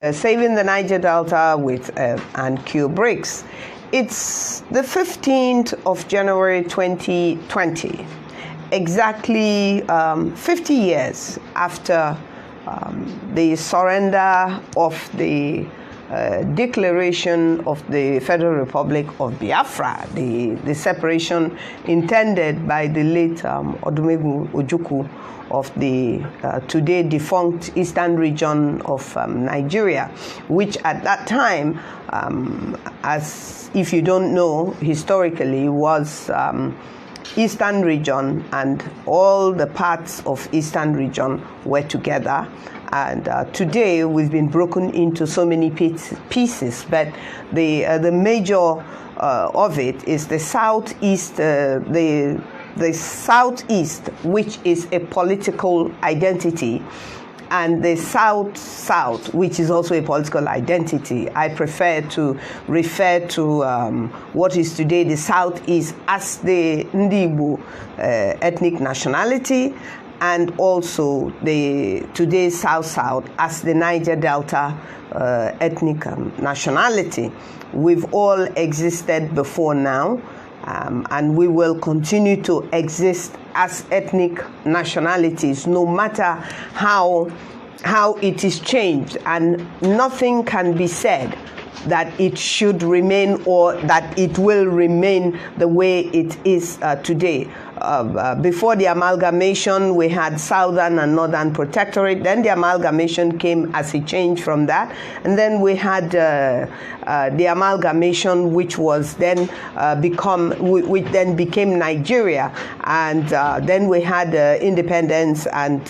Saving the Niger Delta with and Q Bricks. It's the 15th of January 2020, exactly 50 years after the surrender of the declaration of the Federal Republic of Biafra, the separation intended by the late Odumegwu Ojukwu of the today defunct eastern region of Nigeria, which at that time, as if you don't know, historically was eastern region, and all the parts of eastern region were together. And today we've been broken into so many pieces, but the major of it is the southeast, the southeast, which is a political identity, and the south, which is also a political identity. I prefer to refer to what is today the southeast as the Ndibu ethnic nationality, and also the today's south as the Niger Delta ethnic nationality. We've all existed before now, and we will continue to exist as ethnic nationalities, no matter how it is changed, and nothing can be said that it should remain or that it will remain the way it is today. Before the amalgamation, we had Southern and Northern Protectorate. Then the amalgamation came as a change from that. And then we had the amalgamation, which was then which then became Nigeria. And then we had independence and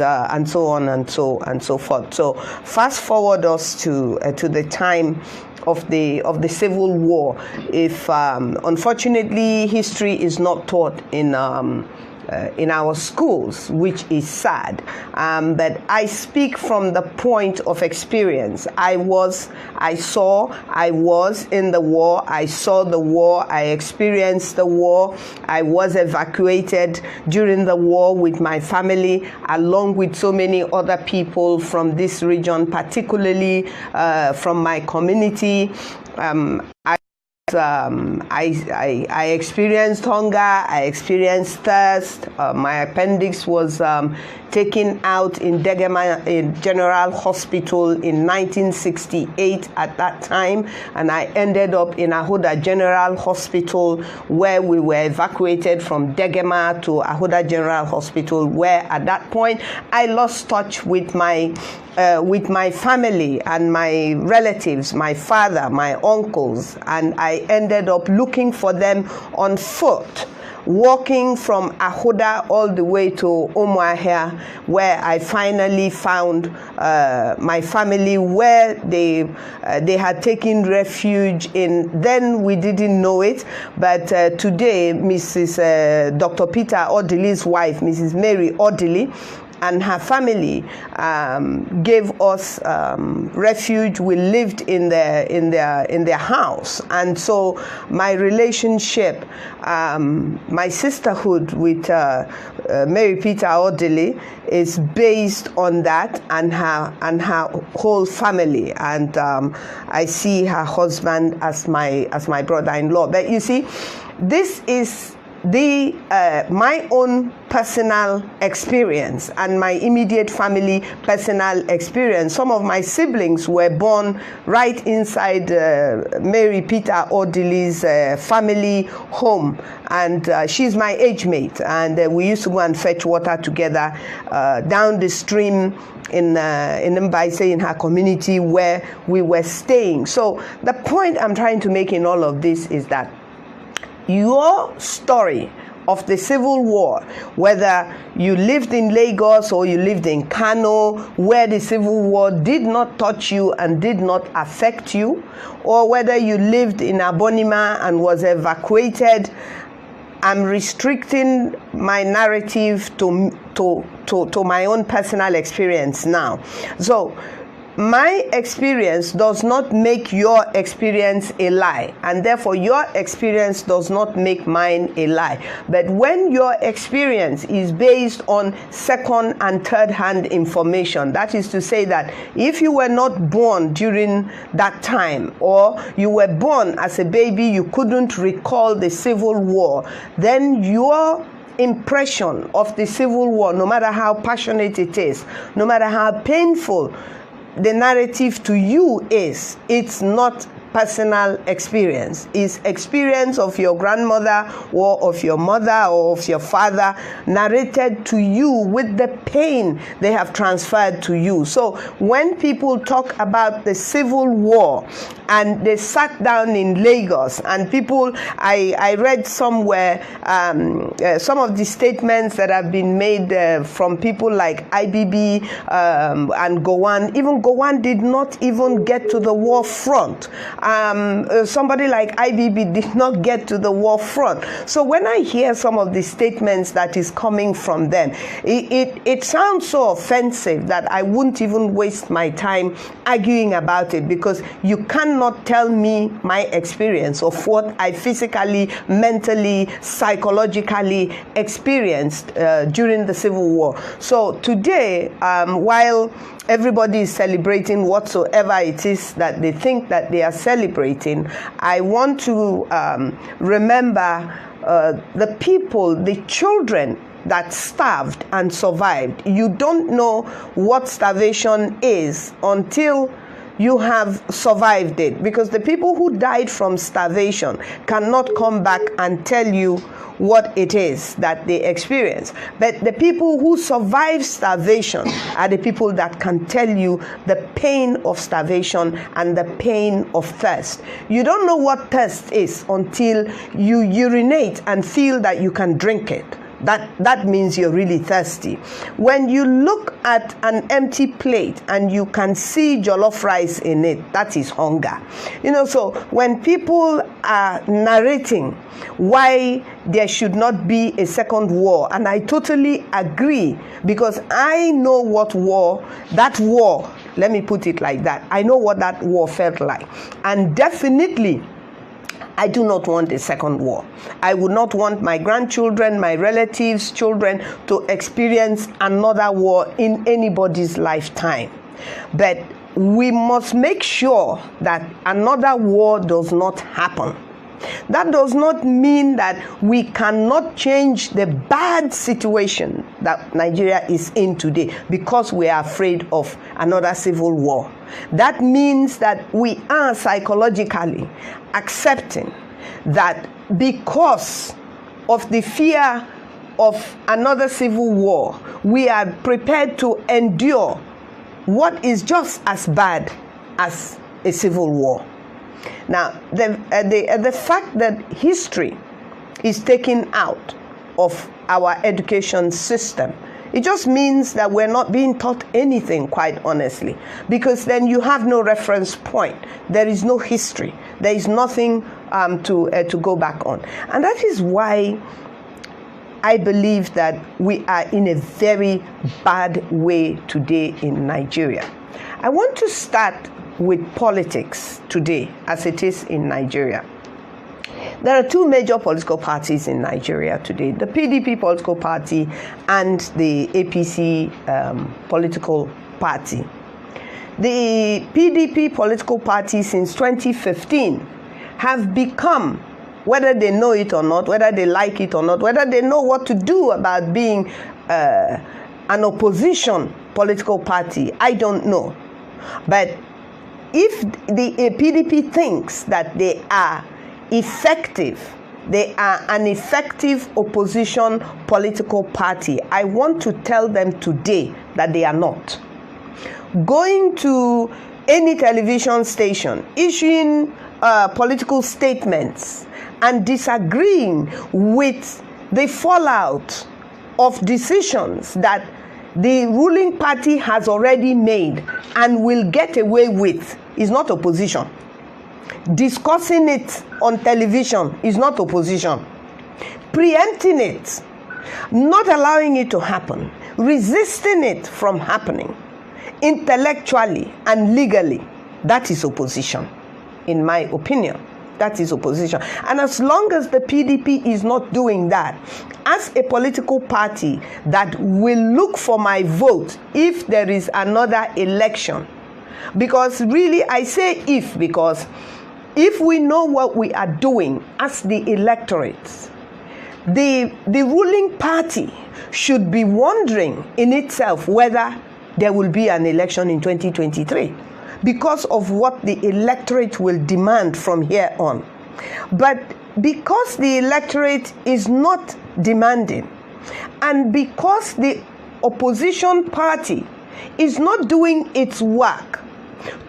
so on and so forth. So fast forward us to the time of the Civil War. If unfortunately history is not taught in our schools, which is sad, but I speak from the point of experience. I was in the war. I saw the war. I experienced the war. I was evacuated during the war with my family, along with so many other people from this region, particularly from my community. I experienced hunger, I experienced thirst. My appendix was taken out in Degema General Hospital in 1968 at that time, and I ended up in Ahoda General Hospital, where we were evacuated from Degema to Ahoda General Hospital, where at that point I lost touch with my family and my relatives, my father, my uncles, and I ended up looking for them on foot, walking from Ahoda all the way to Umuahia, where I finally found my family, where they had taken refuge in. Then we didn't know it, but today Mrs. Dr. Peter Odili's wife, Mrs. Mary Odili, and her family gave us refuge. We lived in their house, and so my relationship, my sisterhood with Mary Peter Odili is based on that, and her whole family. And I see her husband as my brother-in-law. But you see, this is my own personal experience and my immediate family personal experience. Some of my siblings were born right inside Mary Peter Odili's family home, and she's my age mate, and we used to go and fetch water together down the stream in Mbaise, in her community where we were staying. So the point I'm trying to make in all of this is that your story of the Civil War, whether you lived in Lagos or you lived in Kano, where the Civil War did not touch you and did not affect you, or whether you lived in Abonima and was evacuated, I'm restricting my narrative to my own personal experience now. So my experience does not make your experience a lie, and therefore your experience does not make mine a lie. But when your experience is based on second and third hand information, that is to say that if you were not born during that time, or you were born as a baby, you couldn't recall the Civil War, then your impression of the Civil War, no matter how passionate it is, no matter how painful the narrative to you is, it's not personal experience. It's experience of your grandmother or of your mother or of your father narrated to you with the pain they have transferred to you. So when people talk about the Civil War and they sat down in Lagos, and people, I read somewhere some of the statements that have been made from people like IBB and Gowon. Even Gowon did not even get to the war front. Somebody like IBB did not get to the war front. So when I hear some of the statements that is coming from them, it sounds so offensive that I wouldn't even waste my time arguing about it, because you cannot tell me my experience of what I physically, mentally, psychologically experienced during the Civil War. So today, while everybody is celebrating whatsoever it is that they think that they are celebrating, I want to remember the people, the children that starved and survived. You don't know what starvation is until you have survived it, because the people who died from starvation cannot come back and tell you what it is that they experience. But the people who survive starvation are the people that can tell you the pain of starvation and the pain of thirst. You don't know what thirst is until you urinate and feel that you can drink it. That means you're really thirsty. When you look at an empty plate and you can see jollof rice in it, that is hunger. So when people are narrating why there should not be a second war, and I totally agree, because I know what that war, let me put it like that, I know what that war felt like. And definitely, I do not want a second war. I would not want my grandchildren, my relatives' children to experience another war in anybody's lifetime. But we must make sure that another war does not happen. That does not mean that we cannot change the bad situation that Nigeria is in today because we are afraid of another civil war. That means that we are psychologically accepting that because of the fear of another civil war, we are prepared to endure what is just as bad as a civil war. Now, the fact that history is taken out of our education system, it just means that we're not being taught anything, quite honestly, because then you have no reference point. There is no history. There is nothing to go back on. And that is why I believe that we are in a very bad way today in Nigeria. I want to start with politics today as it is in Nigeria. There are two major political parties in Nigeria today, the PDP political party and the APC political party. The PDP political party since 2015 have become, whether they know it or not, whether they like it or not, whether they know what to do about being an opposition political party, I don't know. But if the PDP thinks that they are effective, they are an effective opposition political party, I want to tell them today that they are not. Going to any television station, issuing political statements and disagreeing with the fallout of decisions that the ruling party has already made and will get away with is not opposition. Discussing it on television is not opposition. Preempting it, not allowing it to happen, resisting it from happening intellectually and legally, that is opposition, in my opinion. That is opposition. And as long as the PDP is not doing that, as a political party that will look for my vote if there is another election, because really I say if, because if we know what we are doing as the electorate, the ruling party should be wondering in itself whether there will be an election in 2023 because of what the electorate will demand from here on. But because the electorate is not demanding, and because the opposition party is not doing its work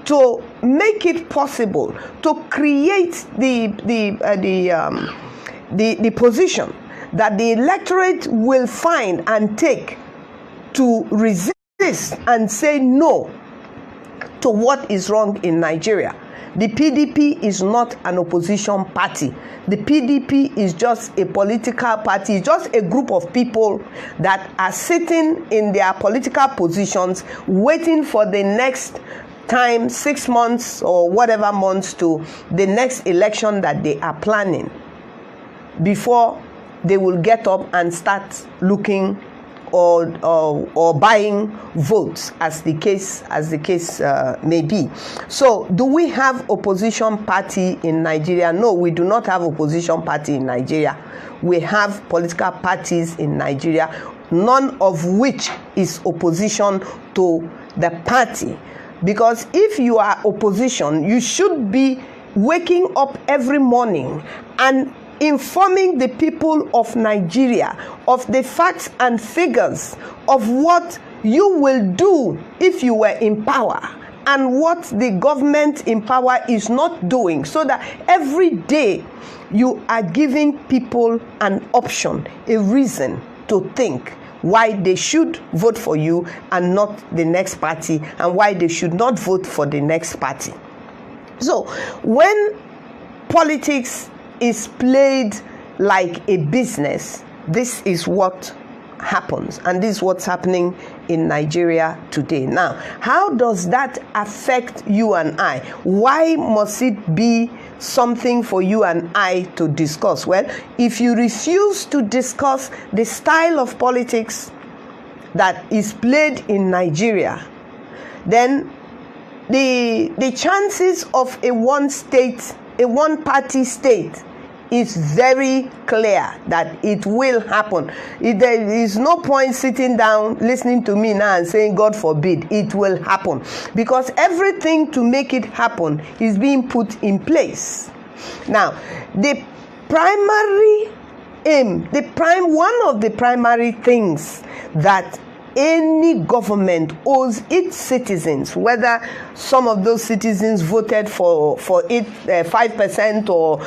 to make it possible to create the position that the electorate will find and take to resist and say no to what is wrong in Nigeria. The PDP is not an opposition party. The PDP is just a political party, just a group of people that are sitting in their political positions, waiting for the next time, 6 months or whatever months, to the next election that they are planning, before they will get up and start looking or buying votes, as the case may be. So, do we have opposition party in Nigeria? No, we do not have opposition party in Nigeria. We have political parties in Nigeria, none of which is opposition to the party. Because if you are opposition, you should be waking up every morning and informing the people of Nigeria of the facts and figures of what you will do if you were in power and what the government in power is not doing, so that every day you are giving people an option, a reason to think why they should vote for you and not the next party, and why they should not vote for the next party. So when politics is played like a business, this is what happens, and this is what's happening in Nigeria today. Now, how does that affect you and I? Why must it be something for you and I to discuss? Well, if you refuse to discuss the style of politics that is played in Nigeria, then the chances of a one-party state is very clear that it will happen. There is no point sitting down listening to me now and saying God forbid. It will happen, because everything to make it happen is being put in place. Now, the primary aim, one of the primary things that any government owes its citizens, whether some of those citizens voted for it 5% or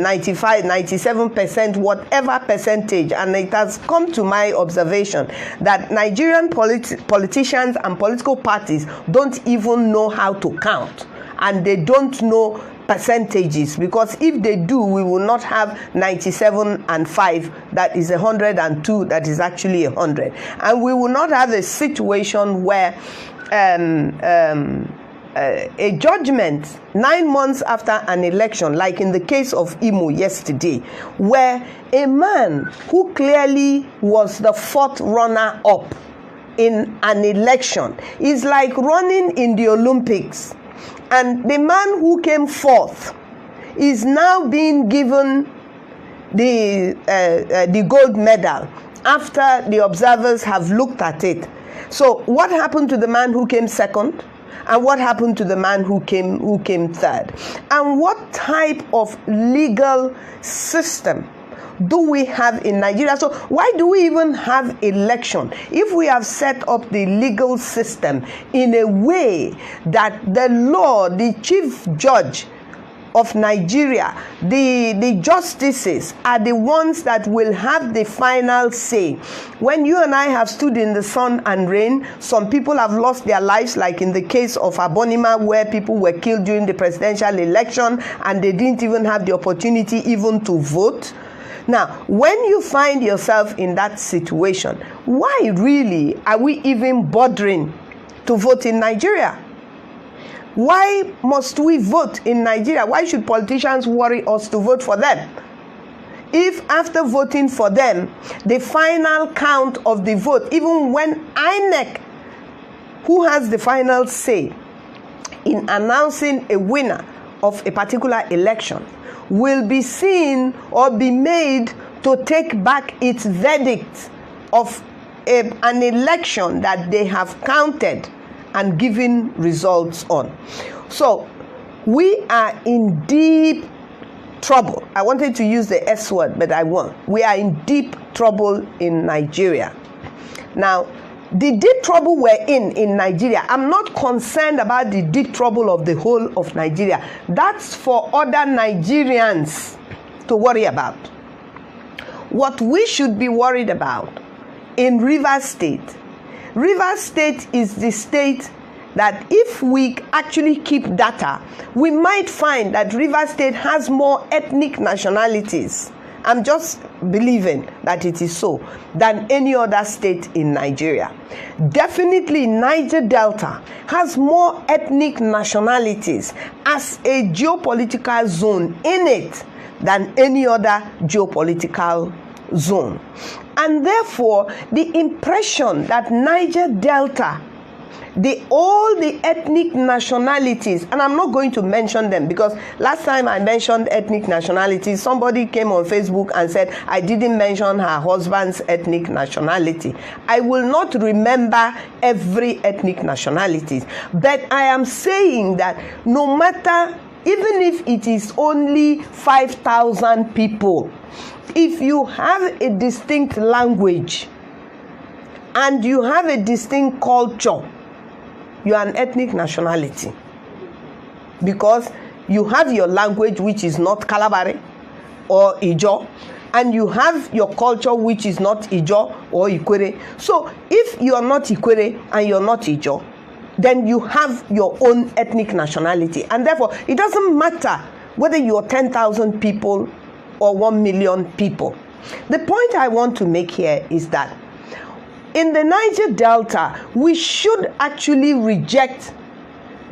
95, 97%, whatever percentage, and it has come to my observation that Nigerian politicians and political parties don't even know how to count, and they don't know percentages, because if they do, we will not have 97 and 5, that is 102, that is actually 100, and we will not have a situation where a judgment 9 months after an election, like in the case of Imo yesterday, where a man who clearly was the fourth runner-up in an election is like running in the Olympics, and the man who came fourth is now being given the gold medal after the observers have looked at it. So what happened to the man who came second? And what happened to the man who came third? And what type of legal system do we have in Nigeria? So why do we even have election if we have set up the legal system in a way that the law, the chief judge of Nigeria, the justices are the ones that will have the final say? When you and I have stood in the sun and rain, some people have lost their lives, like in the case of Abonima, where people were killed during the presidential election and they didn't even have the opportunity even to vote. Now, when you find yourself in that situation, why really are we even bothering to vote in Nigeria? Why must we vote in Nigeria? Why should politicians worry us to vote for them? If after voting for them, the final count of the vote, even when INEC, who has the final say in announcing a winner of a particular election, will be seen or be made to take back its verdict of an election that they have counted and given results on. So we are in deep trouble. I wanted to use the S word, but I won't. We are in deep trouble in Nigeria. Now, the deep trouble we're in Nigeria, I'm not concerned about the deep trouble of the whole of Nigeria. That's for other Nigerians to worry about. What we should be worried about in Rivers State. Rivers State is the state that if we actually keep data, we might find that Rivers State has more ethnic nationalities. I'm just believing that it is so, than any other state in Nigeria. Definitely Niger Delta has more ethnic nationalities as a geopolitical zone in it than any other geopolitical zone. And therefore, the impression that Niger Delta, all the ethnic nationalities, and I'm not going to mention them because last time I mentioned ethnic nationalities, somebody came on Facebook and said I didn't mention her husband's ethnic nationality. I will not remember every ethnic nationality, but I am saying that no matter, even if it is only 5,000 people, if you have a distinct language and you have a distinct culture, you are an ethnic nationality, because you have your language, which is not Kalabari or Ijo, and you have your culture, which is not Ijo or Ikwere. So if you are not Ikwere and you're not Ijo, then you have your own ethnic nationality, and therefore it doesn't matter whether you're 10,000 people or 1 million people. The point I want to make here is that in the Niger Delta, we should actually reject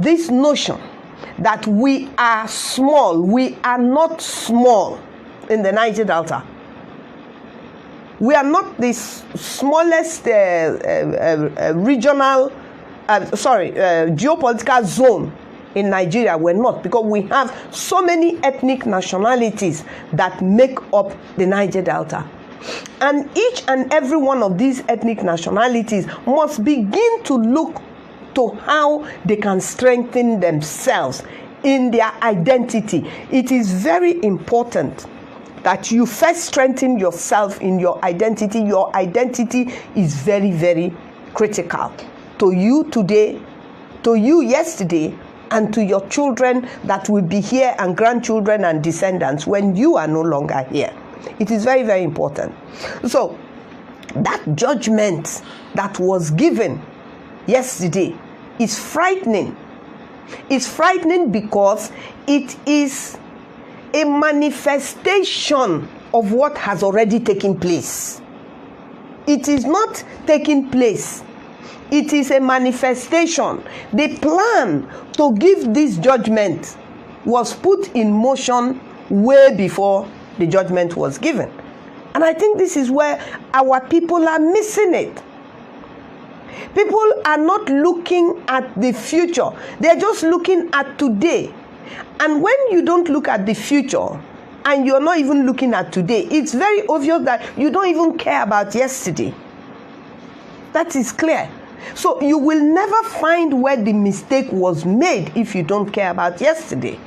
this notion that we are small. We are not small in the Niger Delta. We are not the smallest geopolitical zone in Nigeria. We're not, because we have so many ethnic nationalities that make up the Niger Delta. And each and every one of these ethnic nationalities must begin to look to how they can strengthen themselves in their identity. It is very important that you first strengthen yourself in your identity. Your identity is very, very critical to you today, to you yesterday, and to your children that will be here, and grandchildren and descendants when you are no longer here. It is very, very important. So that judgment that was given yesterday is frightening. It's frightening because it is a manifestation of what has already taken place. It is not taking place. It is a manifestation. The plan to give this judgment was put in motion way before the judgment was given. And I think this is where our people are missing it. People are not looking at the future. They're just looking at today. And when you don't look at the future and you're not even looking at today, it's very obvious that you don't even care about yesterday. That is clear. So you will never find where the mistake was made if you don't care about yesterday.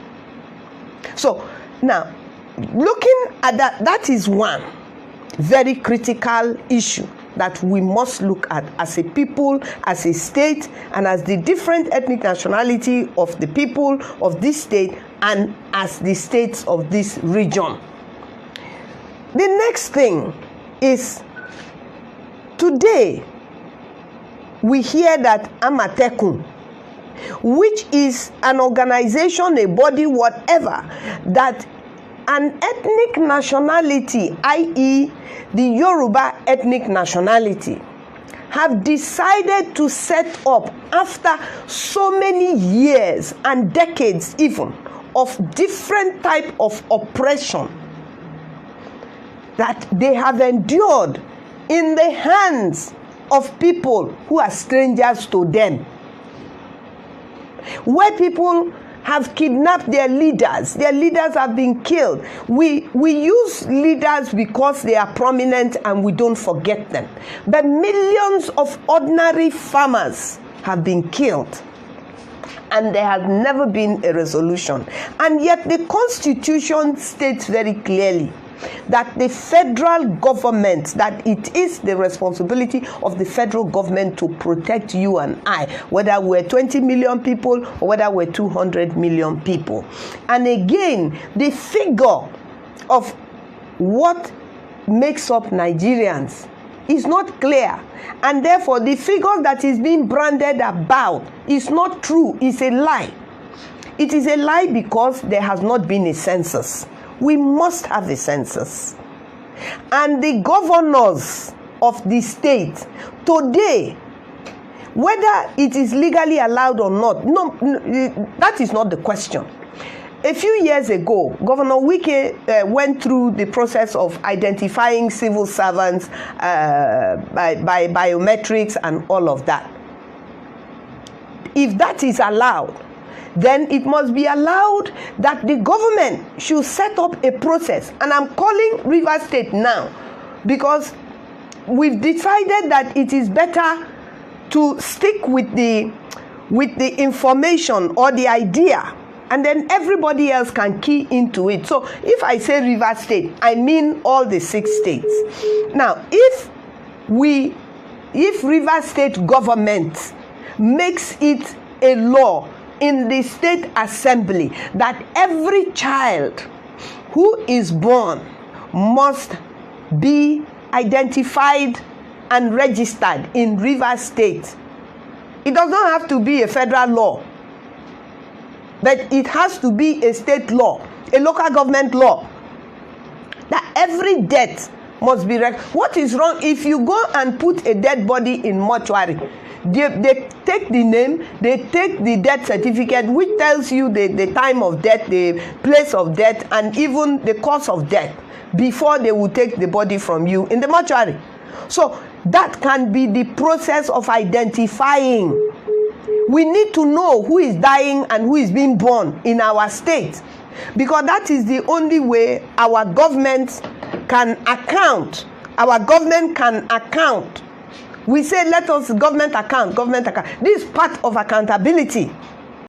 So now, looking at that, that is one very critical issue that we must look at as a people, as a state, and as the different ethnic nationality of the people of this state, and as the states of this region. The next thing is, today we hear that Amatekun, which is an organization, a body, whatever, that an ethnic nationality, i.e. the Yoruba ethnic nationality, have decided to set up, after so many years and decades even of different type of oppression that they have endured in the hands of people who are strangers to them, where people have kidnapped their leaders have been killed. We use leaders because they are prominent and we don't forget them, but millions of ordinary farmers have been killed and there has never been a resolution. And yet the Constitution states very clearly that the federal government, that it is the responsibility of the federal government to protect you and I, whether we're 20 million people or whether we're 200 million people. And again, the figure of what makes up Nigerians is not clear, and therefore the figure that is being branded about is not true, it's a lie. It is a lie because there has not been a census. We must have a census. And the governors of the state today, whether it is legally allowed or not, no, that is not the question. A few years ago, Governor Wike went through the process of identifying civil servants by biometrics and all of that. If that is allowed, then it must be allowed that the government should set up a process. And I'm calling Rivers State now because we've decided that it is better to stick with the information or the idea, and then everybody else can key into it. So if I say Rivers State, I mean all the 6 states. Now, if Rivers State government makes it a law in the state assembly that every child who is born must be identified and registered in Rivers State, it does not have to be a federal law, but it has to be a state law, a local government law, that every death must be what is wrong if you go and put a dead body in mortuary? They take the name, they take the death certificate, which tells you the time of death, the place of death, and even the cause of death before they will take the body from you in the mortuary. So that can be the process of identifying. We need to know who is dying and who is being born in our state, because that is the only way our government can account. Our government can account. We say, let us government account. This is part of accountability.